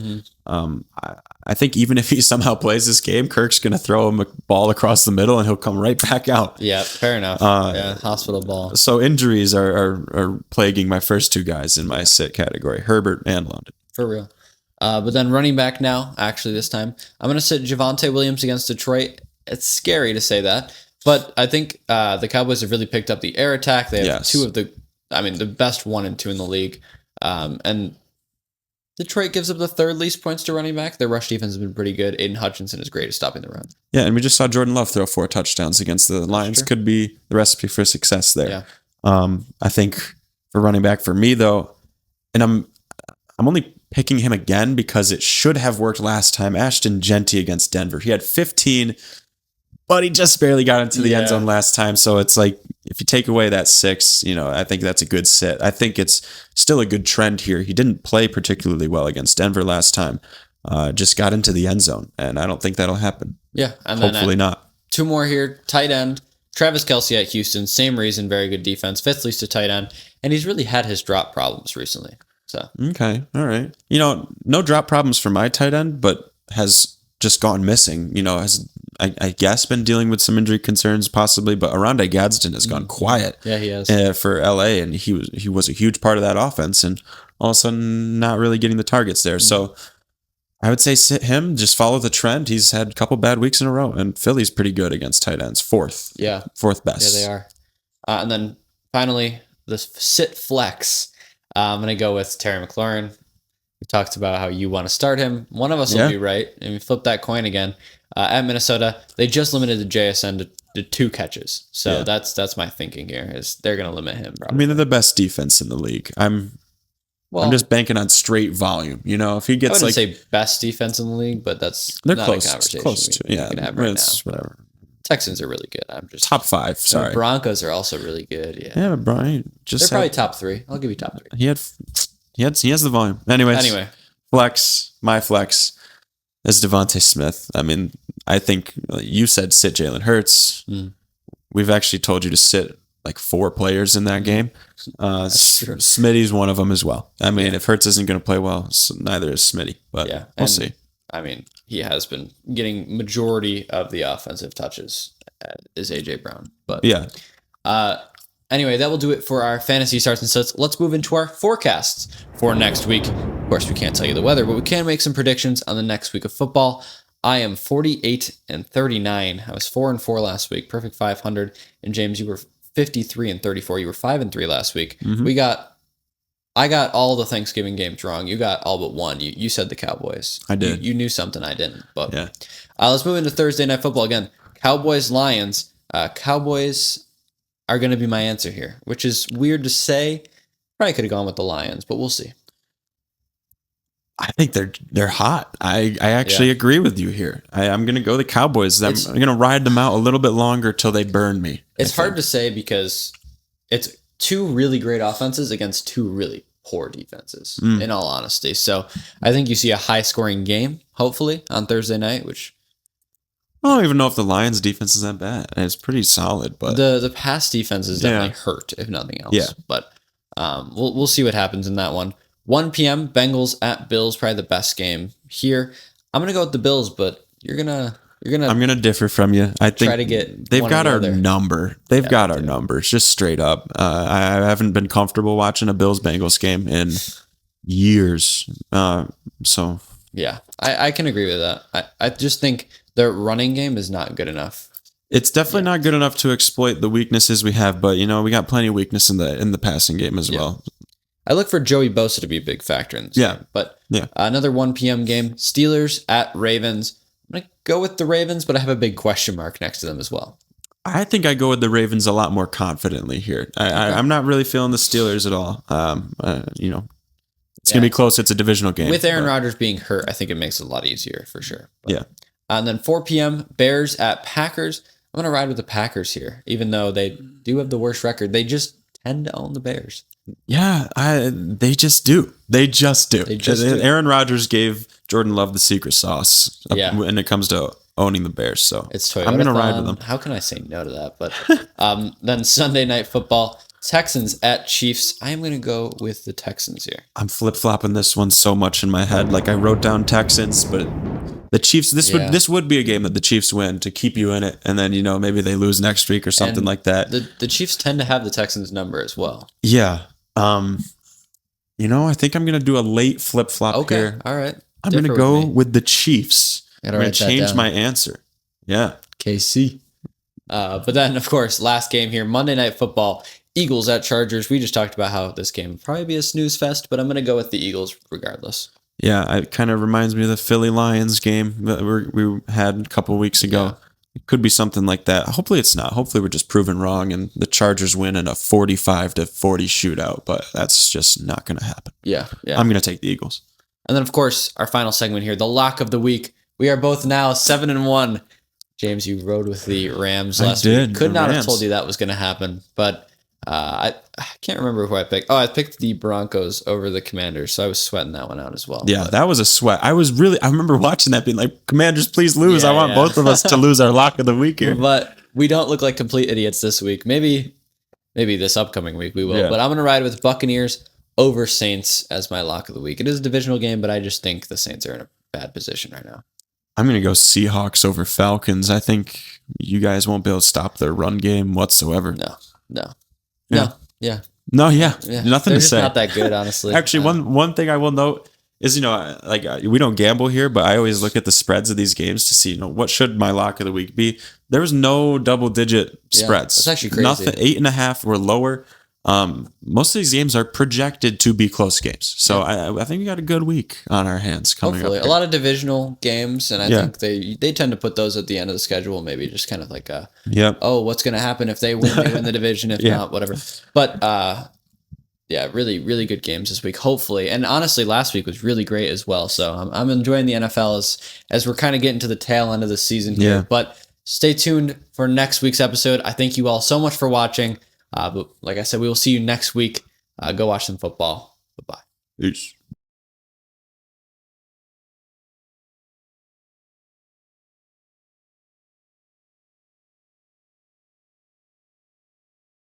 I think even if he somehow plays this game, Kirk's going to throw him a ball across the middle and he'll come right back out. Yeah, fair enough. Hospital ball. So injuries are plaguing my first two guys in my sit category, Herbert and London. For real. But then running back now, actually this time, I'm going to sit Javonte Williams against Detroit. It's scary to say that, but I think the Cowboys have really picked up the air attack. They have the best 1 and 2 in the league. And Detroit gives up the third least points to running back. Their rush defense has been pretty good. Aiden Hutchinson is great at stopping the run. Yeah, and we just saw Jordan Love throw 4 touchdowns against the Lions. Could be the recipe for success there. Yeah. I think for running back for me, though, and I'm only picking him again because it should have worked last time. Ashton Genty against Denver. He had 15, but he just barely got into the end zone last time. So it's like, if you take away that 6, I think that's a good sit. I think it's still a good trend here. He didn't play particularly well against Denver last time. Just got into the end zone, and I don't think that'll happen. Yeah. And hopefully not. 2 more here. Tight end. Travis Kelce at Houston. Same reason. Very good defense. 5th least to tight end. And he's really had his drop problems recently. So okay, all right. No drop problems for my tight end, but has just gone missing. Has I guess been dealing with some injury concerns possibly, but Arondé Gadsden has gone quiet. Yeah, he has for LA, and he was a huge part of that offense, and all of a sudden not really getting the targets there. So I would say sit him. Just follow the trend. He's had a couple bad weeks in a row, and Philly's pretty good against tight ends. 4th, yeah, 4th best. Yeah, they are. And then finally the sit flex. I'm going to go with Terry McLaurin. We talked about how you want to start him. One of us will be right. And we flip that coin again. At Minnesota, they just limited the JSN to 2 catches. So that's my thinking here, is they're going to limit him. Probably. I mean, they're the best defense in the league. I'm just banking on straight volume. If he gets I wouldn't say best defense in the league, but they're not close, a conversation close to. we can have right now. Whatever. Texans are really good. I'm just top 5. Sorry, the Broncos are also really good. Yeah, but Brian they're probably top 3. I'll give you top 3. He has the volume. Anyway, my flex is Devontae Smith. I mean, I think you said sit Jalen Hurts. We've actually told you to sit like 4 players in that game. Smitty's one of them as well. I mean, if Hurts isn't going to play well, neither is Smitty. But we'll see. I mean, he has been getting majority of the offensive touches, is AJ Brown. But anyway, that will do it for our fantasy starts and sits. Let's move into our forecasts for next week. Of course, we can't tell you the weather, but we can make some predictions on the next week of football. I am 48-39. I was 4-4 last week, perfect 500. And James, you were 53-34. You were 5-3 last week. I got all the Thanksgiving games wrong. You got all but one. You said the Cowboys. I did. You knew something I didn't. But let's move into Thursday Night Football again. Cowboys-Lions. Cowboys are going to be my answer here, which is weird to say. Probably could have gone with the Lions, but we'll see. I think they're hot. I actually agree with you here. I'm going to go the Cowboys. I'm going to ride them out a little bit longer till they burn me. It's hard to say because it's 2 really great offenses against 2 really poor defenses, in all honesty. So I think you see a high-scoring game, hopefully, on Thursday night, which... I don't even know if the Lions' defense is that bad. It's pretty solid, but... The pass defense is definitely hurt, if nothing else. Yeah. But we'll see what happens in that one. 1 p.m., Bengals at Bills, probably the best game here. I'm going to go with the Bills, but you're going to... I'm gonna differ from you. I think try to get they've got our number. They've got our numbers, just straight up. I haven't been comfortable watching a Bills-Bengals game in years. So yeah, I can agree with that. I just think their running game is not good enough. It's definitely not good enough to exploit the weaknesses we have, but we got plenty of weakness in the passing game as well. I look for Joey Bosa to be a big factor in this game. But another 1 p.m. game, Steelers at Ravens. I'm going to go with the Ravens, but I have a big question mark next to them as well. I think I go with the Ravens a lot more confidently here. I'm not really feeling the Steelers at all. It's going to be close. It's a divisional game. With Aaron Rodgers being hurt, I think it makes it a lot easier for sure. But, and then 4 p.m., Bears at Packers. I'm going to ride with the Packers here, even though they do have the worst record. They just tend to own the Bears. Yeah, they just do. Aaron Rodgers gave Jordan Love the secret sauce when it comes to owning the Bears. So I'm going to ride with them. How can I say no to that? But then Sunday Night Football, Texans at Chiefs. I am going to go with the Texans here. I'm flip-flopping this one so much in my head. Like I wrote down Texans, but the Chiefs, this would be a game that the Chiefs win to keep you in it. And then, maybe they lose next week or something like that. The Chiefs tend to have the Texans number as well. Yeah. I think I'm going to do a late flip-flop here. All right. I'm going to go with the Chiefs. I'm going to change my answer. Yeah. KC. But then, of course, last game here, Monday Night Football, Eagles at Chargers. We just talked about how this game would probably be a snooze fest, but I'm going to go with the Eagles regardless. Yeah, it kind of reminds me of the Philly Lions game that we had a couple of weeks ago. It could be something like that. Hopefully it's not. Hopefully we're just proven wrong and the Chargers win in a 45-40 shootout, but that's just not going to happen. Yeah. I'm going to take the Eagles. And then, of course, our final segment here, the lock of the week. We are both now 7-1. James, you rode with the Rams last week. Could not have told you that was going to happen, but I can't remember who I picked. Oh, I picked the Broncos over the Commanders, so I was sweating that one out as well. Yeah, that was a sweat. I remember watching that being like, Commanders, please lose. I want both of us to lose our lock of the week here. But we don't look like complete idiots this week. Maybe this upcoming week we will. Yeah. But I'm going to ride with Buccaneers over Saints as my lock of the week. It is a divisional game, but I just think the Saints are in a bad position right now. I'm going to go Seahawks over Falcons. I think you guys won't be able to stop their run game whatsoever. No. Nothing to say. Not that good, honestly. Actually, one thing I will note is, we don't gamble here, but I always look at the spreads of these games to see, what should my lock of the week be. There was no double-digit spreads. That's actually crazy. Nothing, 8.5 or lower. Most of these games are projected to be close games. So I think we got a good week on our hands coming up. A lot of divisional games, and I think they tend to put those at the end of the schedule, maybe just kind of like what's going to happen if they win the division, if not, whatever. But really, really good games this week, hopefully. And honestly, last week was really great as well. So I'm enjoying the NFL as we're kind of getting to the tail end of the season here. Yeah. But stay tuned for next week's episode. I thank you all so much for watching. But like I said, we will see you next week. Go watch some football. Bye-bye. Peace.